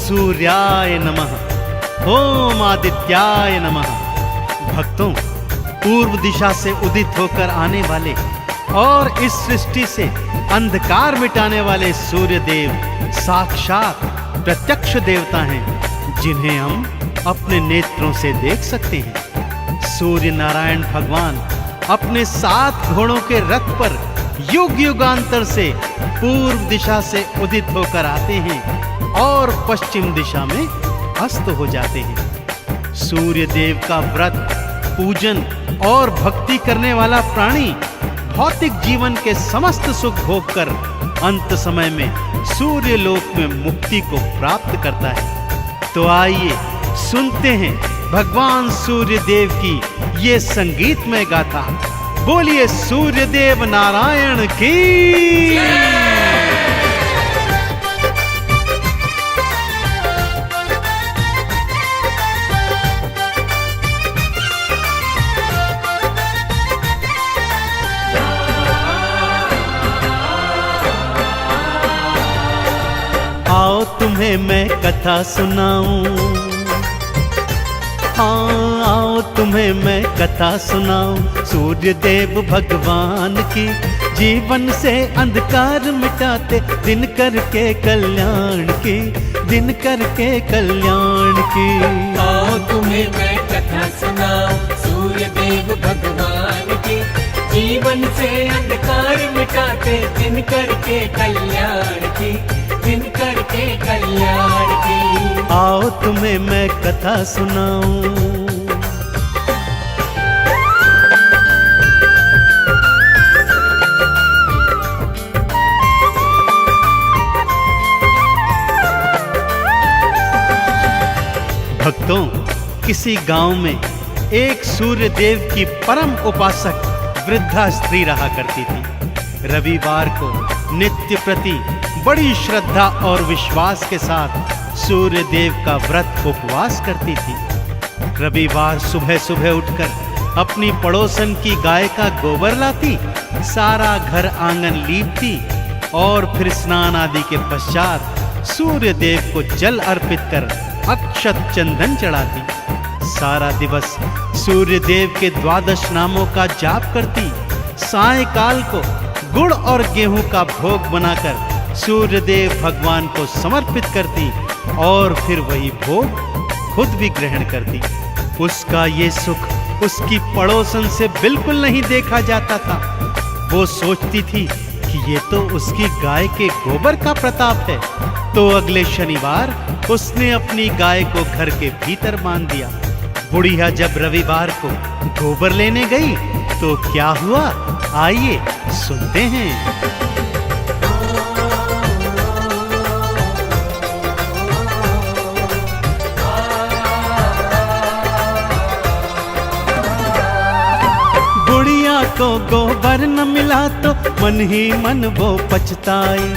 सूर्याय नमः, ओम आदित्याय नमः। भक्तों, पूर्व दिशा से उदित होकर आने वाले और इस सृष्टि से अंधकार मिटाने वाले सूर्य देव साक्षात प्रत्यक्ष देवता हैं, जिन्हें हम अपने नेत्रों से देख सकते हैं। सूर्य नारायण भगवान अपने 7 घोड़ों के रथ पर युग युगांतर से पूर्व दिशा से उदित होकर आते हैं और पश्चिम दिशा में अस्त हो जाते हैं। सूर्य देव का व्रत, पूजन और भक्ति करने वाला प्राणी भौतिक जीवन के समस्त सुख भोग कर अंत समय में सूर्य लोक में मुक्ति को प्राप्त करता है। तो आइए सुनते हैं भगवान सूर्य देव की ये संगीतमय गाथा। बोलिए सूर्य देव नारायण की। आओ तुम्हें मैं कथा सुनाऊं, हाँ आओ तुम्हें मैं कथा सुनाऊं सूर्य देव भगवान की। जीवन से अंधकार मिटाते दिन करके कल्याण की, दिन करके कल्याण की। आओ तुम्हें मैं कथा सुनाऊं सूर्य देव भगवान की। जीवन से अंधकार मिटाते दिन करके कल्याण की, दिन करके कल्याण की। आओ तुम्हें मैं कथा सुनाऊं। भक्तों, किसी गांव में एक सूर्य देव की परम उपासक वृद्धा स्त्री रहा करती थी। रविवार को नित्य प्रति बड़ी श्रद्धा और विश्वास के साथ सूर्य देव का व्रत उपवास करती थी। रविवार सुबह सुबह उठकर अपनी पड़ोसन की गाय का गोबर लाती, सारा घर आंगन लीपती और फिर स्नान आदि के पश्चात सूर्य देव को जल अर्पित कर अक्षत चंदन चढ़ाती। सारा दिवस सूर्य देव के 12 नामों का जाप करती। सायंकाल को गुड़ और गेहूं का भोग बनाकर सूर्य देव भगवान को समर्पित करती और फिर वही भोग खुद भी ग्रहण करती। उसका ये सुख उसकी पड़ोसन से बिल्कुल नहीं देखा जाता था। वो सोचती थी कि ये तो उसकी गाय के गोबर का प्रताप है। तो अगले शनिवार उसने अपनी गाय को घर के भीतर बांध दिया। बुढ़िया जब रविवार को गोबर लेने गई तो क्या हुआ, आइए सुनते हैं। बुढ़िया को गोबर न मिला तो मन ही मन वो पछताई।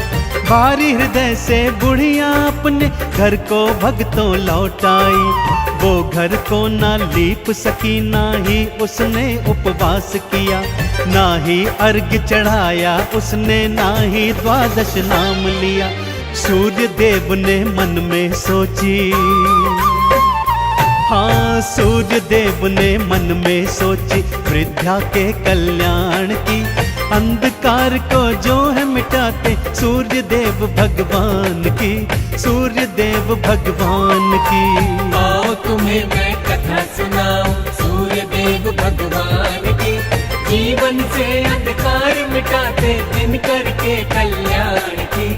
भारी हृदय से बुढ़िया अपने घर को भगतों लौटाई। वो घर को ना लीप सकी, ना ही उसने उपवास किया, ना ही अर्घ्य चढ़ाया उसने, ना ही 12 नाम लिया। सूर्य देव ने मन में सोची, हाँ सूर्य देव ने मन में सोची वृद्धा के कल्याण की। अंधकार को जो है मिटाते सूर्य देव भगवान की, सूर्य देव भगवान की। आओ तुम्हें मैं कथा सुनाऊं सूर्य देव भगवान की। जीवन से अंधकार मिटाते दिन करके कल्याण की,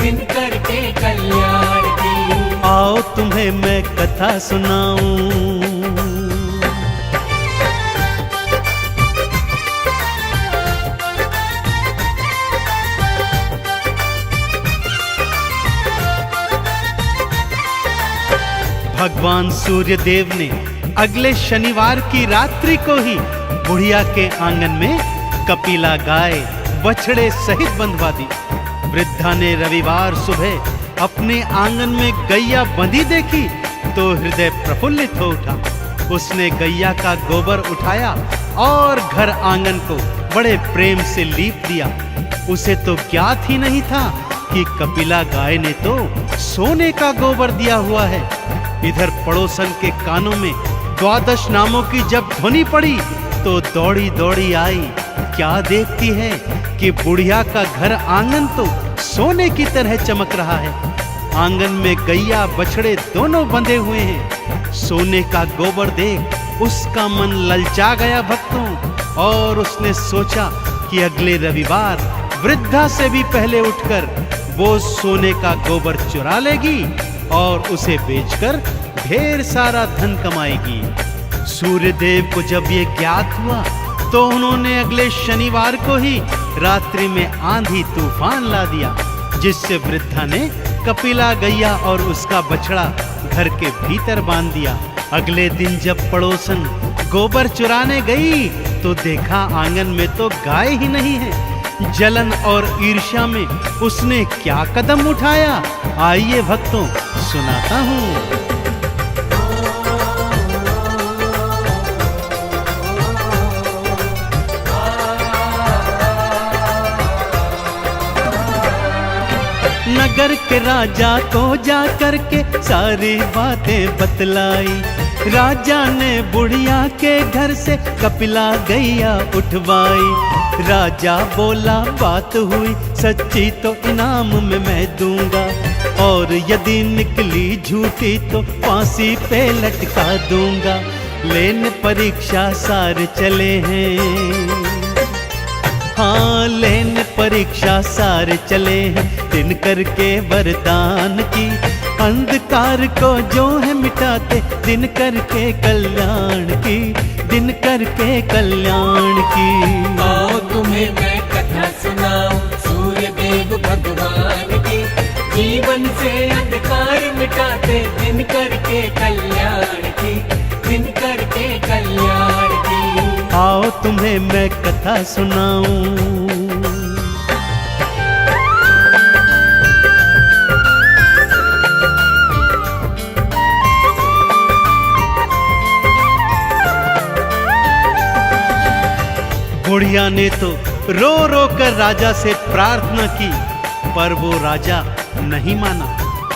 दिन करके कल्याण की। आओ तुम्हें मैं कथा सुनाऊं। भगवान सूर्य देव ने अगले शनिवार की रात्रि को ही बुढ़िया के आंगन में कपिला गाय बछड़े सहित बंधवा दी। वृद्धा ने रविवार सुबह अपने आंगन में गैया बंधी देखी तो हृदय प्रफुल्लित हो उठा। उसने गैया का गोबर उठाया और घर आंगन को बड़े प्रेम से लीप दिया। उसे तो ज्ञात ही नहीं था कि कपिला गाय ने तो सोने का गोबर दिया हुआ है। इधर पड़ोसन के कानों में 12 नामों की जब ध्वनि पड़ी तो दौड़ी दौड़ी आई। क्या देखती है कि बुढ़िया का घर आंगन तो सोने की तरह चमक रहा है। आंगन में गैया बछड़े दोनों बंधे हुए हैं। सोने का गोबर देख उसका मन ललचा गया भक्तों, और उसने सोचा कि अगले रविवार वृद्धा से भी पहले उठकर वो सोने का गोबर चुरा लेगी और उसे बेचकर ढेर सारा धन कमाएगी। सूर्यदेव को जब ये ज्ञात हुआ तो उन्होंने अगले शनिवार को ही रात्रि में आंधी तूफान ला दिया, जिससे वृद्धा ने कपिला गैया और उसका बछड़ा घर के भीतर बांध दिया। अगले दिन जब पड़ोसन गोबर चुराने गई तो देखा आंगन में तो गाय ही नहीं है। जलन और ईर्ष्या में उसने क्या कदम उठाया, आइए भक्तों सुनाता हूँ। नगर के राजा को जा करके सारी बातें बतलाई। राजा ने बुढ़िया के घर से कपिला गैया उठवाई। राजा बोला बात हुई सच्ची तो इनाम में मैं दूंगा, और यदि निकली झूठी तो फांसी पे लटका दूंगा। लेने परीक्षा सारे चले हैं, हाँ लेने परीक्षा सारे चले हैं। दिन करके वरदान की अंधकार को जो है मिटाते, दिन करके कल्याण की, दिन करके कल्याण की। आओ तुम्हें मैं कथा सुनाऊं सूर्य देव भगवान की। जीवन से अंधकार मिटाते, दिन करके कल्याण की, दिन करके कल्याण की। आओ तुम्हें मैं कथा सुनाऊं। बुढ़िया ने तो रो रो कर राजा से प्रार्थना की, पर वो राजा नहीं माना।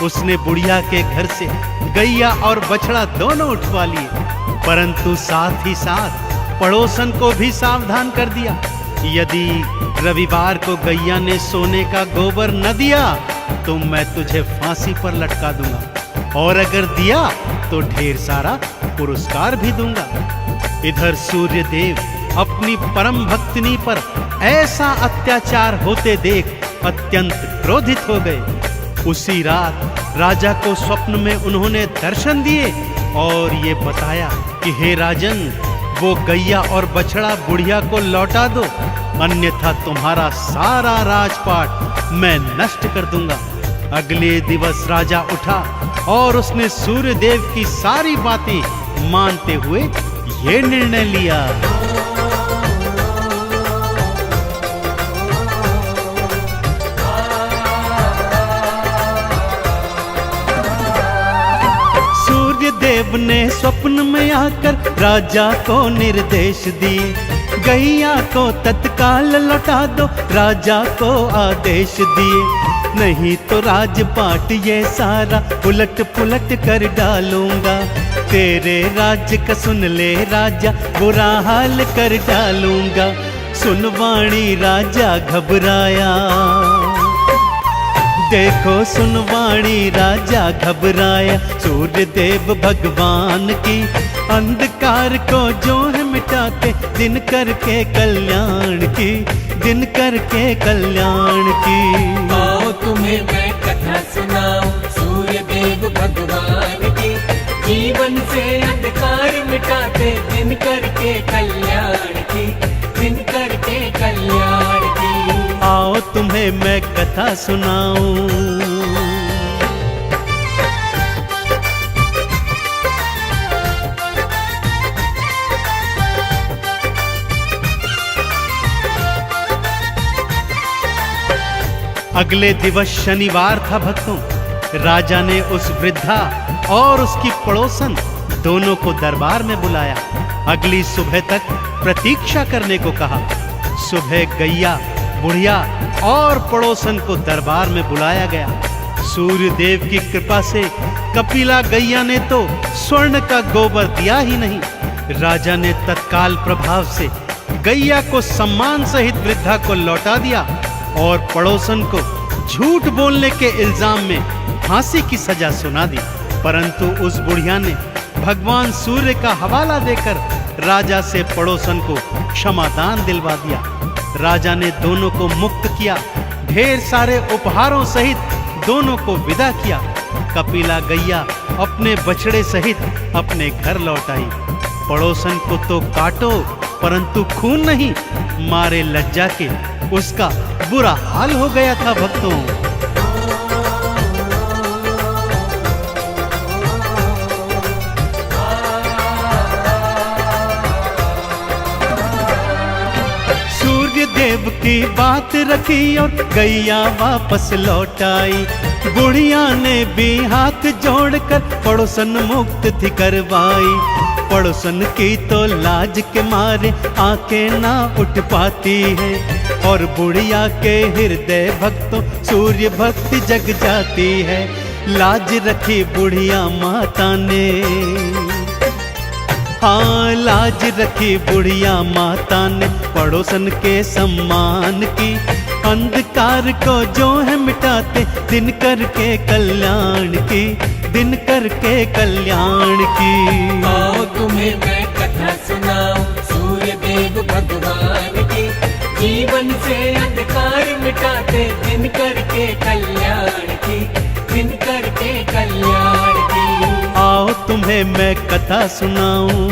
उसने बुढ़िया के घर से गैया और बछड़ा दोनों उठवा लिए, परंतु साथ ही साथ पड़ोसन को भी सावधान कर दिया। यदि रविवार को गैया ने सोने का गोबर न दिया तो मैं तुझे फांसी पर लटका दूंगा, और अगर दिया तो ढेर सारा पुरस्कार भी दूंगा। इधर सूर्यदेव अपनी परम भक्तिनी पर ऐसा अत्याचार होते देख अत्यंत क्रोधित हो गए। उसी रात राजा को स्वप्न में उन्होंने दर्शन दिए और ये बताया कि हे राजन, वो गैया और बछड़ा बुढ़िया को लौटा दो, अन्यथा तुम्हारा सारा राजपाट मैं नष्ट कर दूंगा। अगले दिवस राजा उठा और उसने सूर्यदेव की सारी बातें मानते हुए ये निर्णय लिया। देव ने स्वप्न में आकर राजा को निर्देश दिए, गैया को तत्काल लौटा दो, राजा को आदेश दिए। नहीं तो राजपाट ये सारा उलट पुलट कर डालूंगा। तेरे राज्य का सुन ले राजा, बुरा हाल कर डालूंगा। सुन वाणी राजा घबराया, देखो सुनवाणी राजा घबराया। सूर्यदेव भगवान की अंधकार को जो है मिटाते, दिन करके कल्याण की, दिन करके कल्याण की। आओ तुम्हें मैं कथा सुनाऊं सूर्यदेव भगवान की। जीवन से अंधकार मिटाते, दिन करके कल्याण की, दिन करके कल्याण की। आओ तुम्हें मैं कथा सुनाऊं। अगले दिवस शनिवार था भक्तों। राजा ने उस वृद्धा और उसकी पड़ोसन दोनों को दरबार में बुलाया। अगली सुबह तक प्रतीक्षा करने को कहा। सुबह गैया बुढ़िया और पड़ोसन को दरबार में बुलाया गया। सूर्य देव की कृपा से कपिला गैया ने तो स्वर्ण का गोबर दिया ही नहीं। राजा ने तत्काल प्रभाव से गैया को सम्मान सहित वृद्धा को लौटा दिया और पड़ोसन को झूठ बोलने के इल्जाम में फांसी की सजा सुना दी। परंतु उस बुढ़िया ने भगवान सूर्य का हवाला देकर राजा से पड़ोसन को क्षमादान दिलवा दिया। राजा ने दोनों को मुक्त किया, ढेर सारे उपहारों सहित दोनों को विदा किया। कपिला गैया अपने बछड़े सहित अपने घर लौट आई। पड़ोसन को तो काटो परंतु खून नहीं, मारे लज्जा के उसका बुरा हाल हो गया था भक्तों। देव की बात रखी और गैया वापस लौट आई। बुढ़िया ने भी हाथ जोड़कर पड़ोसन मुक्त थी करवाई। पड़ोसन की तो लाज के मारे आंखें ना उठ पाती है और बुढ़िया के हृदय भक्तों सूर्य भक्ति जग जाती है। लाज रखी बुढ़िया माता ने, हाँ लाज रखी बुढ़िया माता ने पड़ोसन के सम्मान की। अंधकार को जो है मिटाते दिन करके कल्याण की, दिन करके कल्याण की। आओ तुम्हें मैं कथा सुनाऊं सूर्य देव भगवान की। जीवन से अंधकार मिटाते दिन करके कल्याण की, दिन करके कल्याण की। आओ तुम्हें मैं कथा सुनाऊं।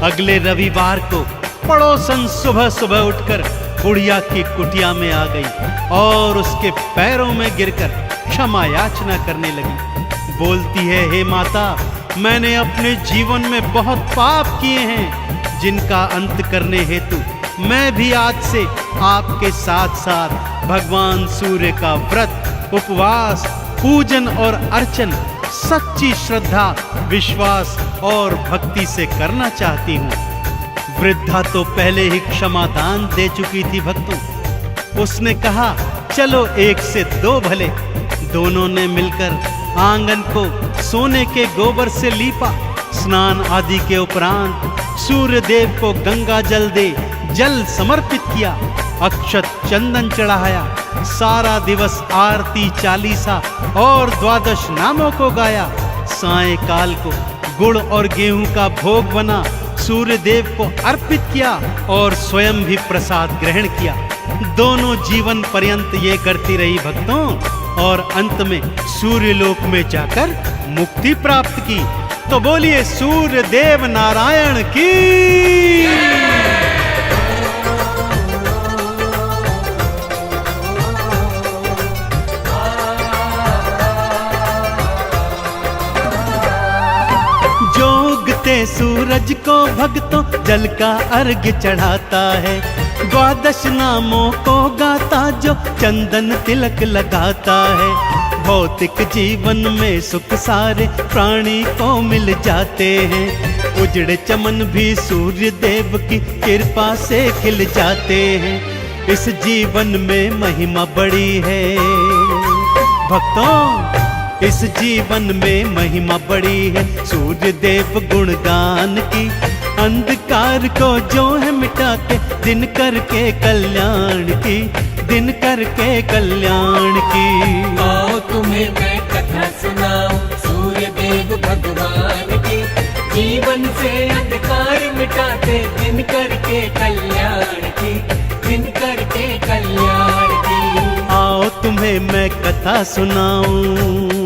अगले रविवार को पड़ोसन सुबह सुबह उठकर बुढ़िया की कुटिया में आ गई और उसके पैरों में गिरकर क्षमा याचना करने लगी। बोलती है, हे माता, मैंने अपने जीवन में बहुत पाप किए हैं जिनका अंत करने हेतु मैं भी आज से आपके साथ साथ भगवान सूर्य का व्रत, उपवास, पूजन और अर्चन सच्ची श्रद्धा, विश्वास और भक्ति से करना चाहती हूँ। वृद्धा तो पहले ही क्षमादान दे चुकी थी भक्तों। उसने कहा, चलो एक से दो भले। दोनों ने मिलकर आंगन को सोने के गोबर से लीपा। स्नान आदि के उपरांत सूर्य देव को गंगा जल दे जल समर्पित किया, अक्षत चंदन चढ़ाया। सारा दिवस आरती, चालीसा और द्वादश नामों को गाया। सायंकाल को गुड़ और गेहूं का भोग बना सूर्य देव को अर्पित किया और स्वयं भी प्रसाद ग्रहण किया। दोनों जीवन पर्यंत ये करती रही भक्तों और अंत में सूर्य लोक में जाकर मुक्ति प्राप्त की। तो बोलिए सूर्य देव नारायण की। सूरज को भक्तों जल का अर्घ्य चढ़ाता है। द्वादश नामों को गाता जो चंदन तिलक लगाता है। भौतिक जीवन में सुख सारे प्राणी को मिल जाते हैं। उजड़े चमन भी सूर्य देव की कृपा से खिल जाते हैं। इस जीवन में महिमा बड़ी है भक्तों, इस जीवन में महिमा बड़ी है सूर्य देव गुणगान की। अंधकार को जो है मिटाते दिन करके कल्याण की, दिन करके कल्याण की। आओ तुम्हें मैं कथा सुनाऊं सूर्य देव भगवान की। जीवन से अंधकार मिटाते दिन करके कल्याण की, दिन करके कल्याण की। आओ तुम्हें मैं कथा सुनाऊं।